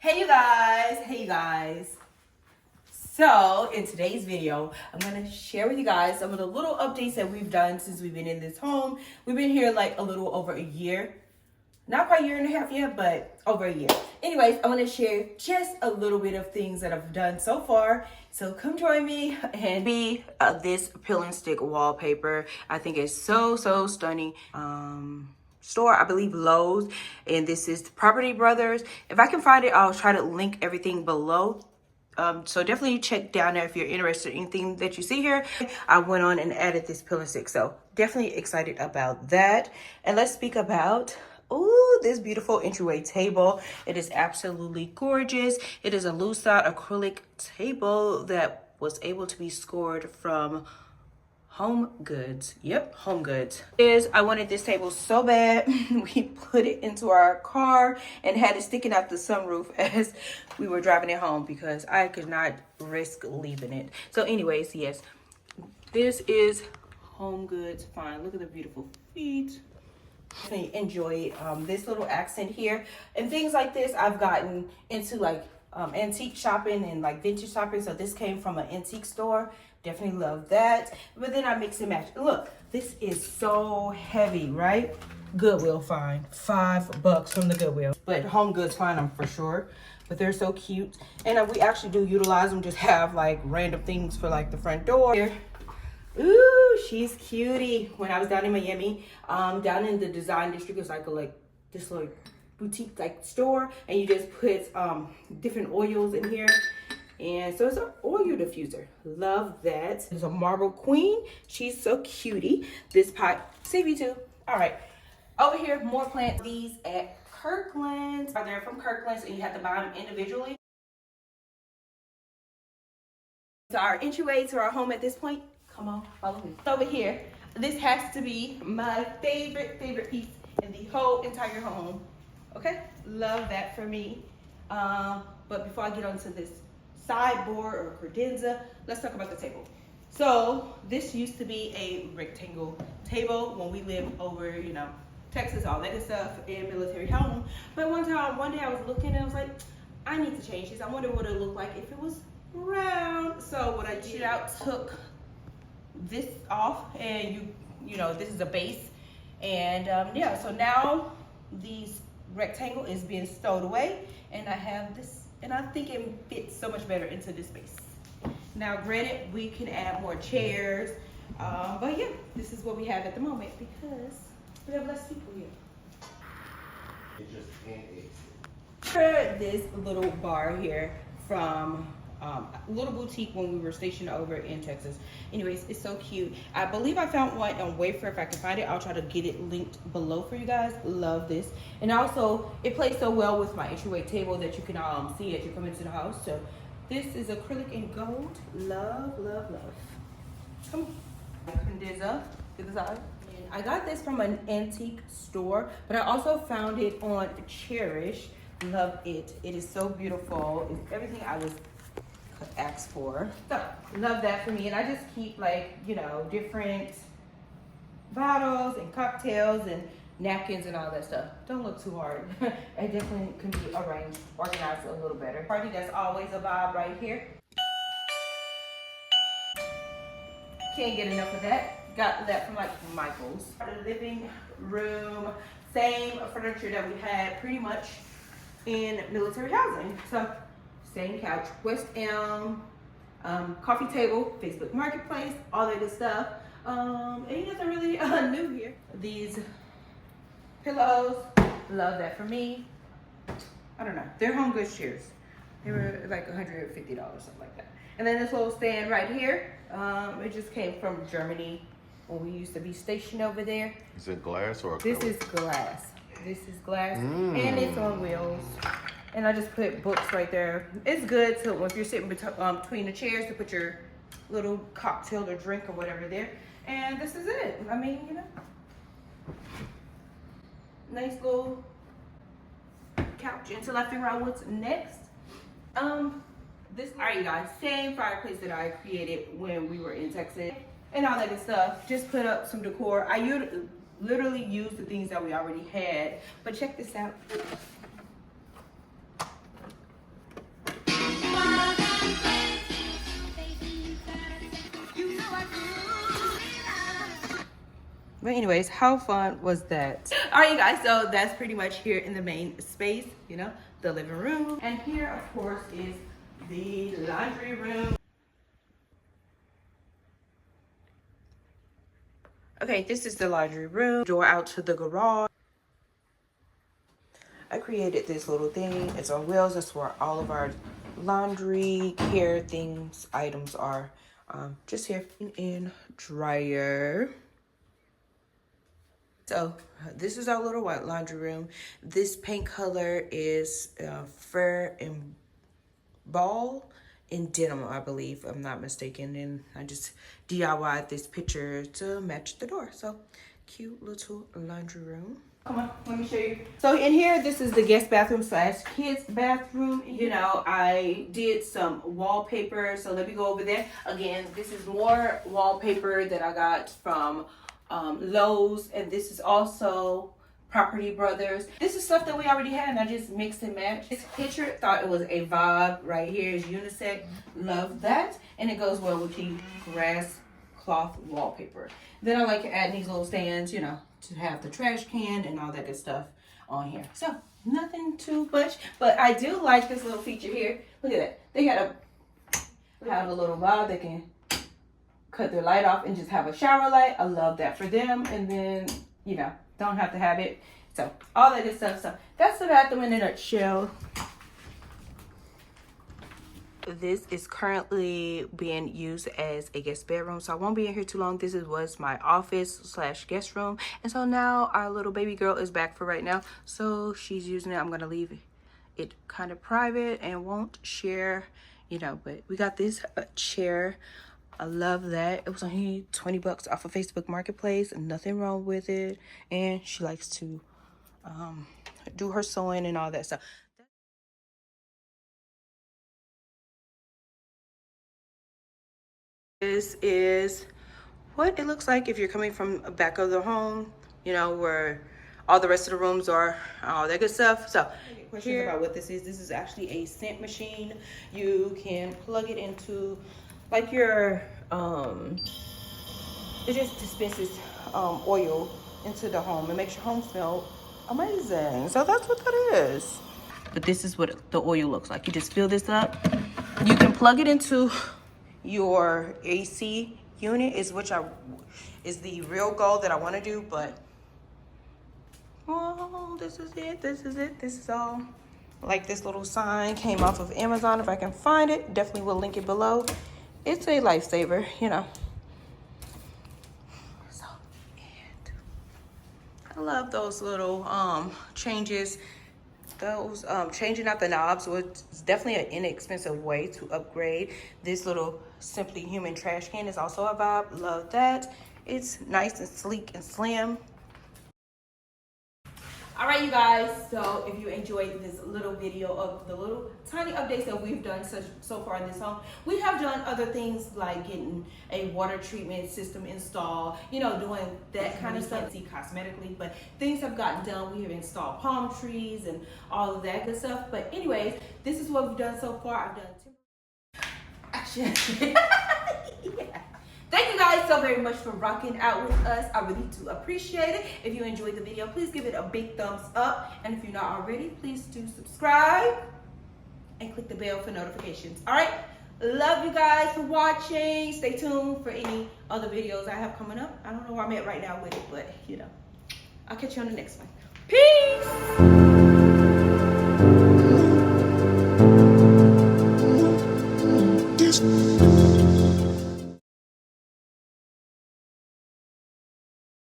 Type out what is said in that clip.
Hey you guys. So in today's video, I'm gonna share with you guys some of the little updates that we've done since we've been in this home. We've been here like a little over a year. Not quite a year and a half yet, but over a year. Anyways, I want to share just a little bit of things that I've done so far. So come join me and be this pill and stick wallpaper. I think it's so stunning. Store, I believe Lowe's, and this is Property Brothers. If I can find it, I'll try to link everything below. So definitely check down there if you're interested in anything that you see here. I went on and added this pill and stick, so definitely excited about that. And let's speak about this beautiful entryway table. It is absolutely gorgeous. It is a lucite acrylic table that was able to be scored from Home Goods. Yep, Home Goods. I wanted this table so bad. We put it into our car and had it sticking out the sunroof as we were driving it home because I could not risk leaving it. So anyways, yes, this is Home Goods. Fine. Look at the beautiful feet. I enjoy this little accent here and things like this. I've gotten into like antique shopping and like vintage shopping, so this came from an antique store. Definitely love that. But then I mix and match. Look, this is so heavy, right? Goodwill find, $5 from the Goodwill, but Home Goods find them for sure. But they're so cute, and we actually do utilize them. Just have like random things for like the front door here. Ooh, she's cutie. When I was down in Miami, down in the design district, it's like this little boutique like store, and you just put different oils in here. And so it's an oil diffuser. Love that. There's a marble queen. She's so cutie. This pot, CV2. All right. Over here, more plants. These at Kirkland's. They're from Kirkland's, and you have to buy them individually. So our entryway to our home at this point. Come on, follow me. Over here, this has to be my favorite piece in the whole entire home. Okay, love that for me. But before I get onto this Sideboard or Credenza, let's talk about the table. So this used to be a rectangle table when we lived over, Texas, all that good stuff, in military home. But one day I was looking and I was like, I need to change this. I wonder what it would look like if it was round. So what I did, I took this off, and this is a base, and yeah. So now these rectangle is being stowed away, and I have this. And I think it fits so much better into this space. Now, granted, we can add more chairs, but yeah, this is what we have at the moment because we have less people here. It just can't exist. For this little bar here from a little boutique when we were stationed over in Texas. Anyways, it's so cute. I believe I found one on Wayfair. If I can find it, I'll try to get it linked below for you guys. Love this. And also, it plays so well with my entryway table that you can see as you come into the house. So this is acrylic and gold. Love. Come on. Credenza, get this out. I got this from an antique store, but I also found it on Cherish. Love it. It is so beautiful. It's everything I was asked for. So love that for me. And I just keep different bottles and cocktails and napkins and all that stuff. Don't look too hard. It definitely can be arranged, organized a little better. Party, that's always a vibe right here. Can't get enough of that. Got that from like Michael's. The living room, same furniture that we had pretty much in military housing. So same couch, West Elm, coffee table, Facebook Marketplace, all that good stuff. Ain't nothing really new here. These pillows, love that for me. I don't know, they're Home Goods chairs. They were like $150, something like that. And then this little stand right here, it just came from Germany when we used to be stationed over there. Is it glass or acrylic? This is glass. This is glass, and it's on wheels. And I just put books right there. It's good to, if you're sitting between the chairs, to put your little cocktail or drink or whatever there. And this is it. I mean, nice little couch. Until I figure out what's next. All right, you guys, same fireplace that I created when we were in Texas and all that good stuff. Just put up some decor. I literally used the things that we already had, but check this out. But anyways, how fun was that? All right, you guys, so that's pretty much here in the main space, you know, the living room. And here, of course, is the laundry room. Okay, this is the laundry room. Door out to the garage. I created this little thing. It's on wheels. That's where all of our laundry care things, items are. Just here in dryer. So this is our little white laundry room. This paint color is fur and ball in denim, I believe, if I'm not mistaken. And I just DIY'd this picture to match the door. So cute little laundry room. Come on, let me show you. So in here, this is the guest bathroom slash kids bathroom. You know, I did some wallpaper, so let me go over there. Again, this is more wallpaper that I got from Lowe's, and this is also Property Brothers. This is stuff that we already had, and I just mixed and matched. This picture, thought it was a vibe. Right here is unisex. Love that. And it goes well with the grass cloth wallpaper. Then I like to add these little stands, you know, to have the trash can and all that good stuff on here. So nothing too much, but I do like this little feature here. Look at that. They got have a little valve that can cut their light off and just have a shower light. I love that for them. And then, you know, don't have to have it. So all that good stuff. So that's the bathroom in a nutshell. This is currently being used as a guest bedroom, so I won't be in here too long. This was my office slash guest room, and so now our little baby girl is back for right now, so she's using it. I'm gonna leave it kind of private and won't share, you know, but we got this chair. I love that. It was only 20 bucks off of Facebook Marketplace, and nothing wrong with it. And she likes to do her sewing and all that stuff. This is what it looks like if you're coming from the back of the home, you know, where all the rest of the rooms are, all that good stuff. So questions about what this is actually a scent machine. You can plug it into like your it just dispenses oil into the home and makes your home smell amazing. So that's what that is. But this is what the oil looks like. You just fill this up. You can plug it into your AC unit, is is the real goal that I want to do, but oh, this is it. This is all. Like, this little sign came off of Amazon. If I can find it, definitely will link it below. It's a lifesaver, you know. So, and I love those little changes. Those changing out the knobs was definitely an inexpensive way to upgrade. This little Simply Human trash can is also a vibe. Love that. It's nice and sleek and slim. All right, you guys, so if you enjoyed this little video of the little tiny updates that we've done so far in this home, we have done other things like getting a water treatment system installed, you know, doing that kind of stuff, see cosmetically, but things have gotten done. We have installed palm trees and all of that good stuff. But anyways, this is what we've done so far. I've done action. Yeah. Thank you guys so very much for rocking out with us. I really do appreciate it. If you enjoyed the video, please give it a big thumbs up. And if you're not already, please do subscribe and click the bell for notifications. All right. Love you guys for watching. Stay tuned for any other videos I have coming up. I don't know where I'm at right now with it, but you know, I'll catch you on the next one. Peace.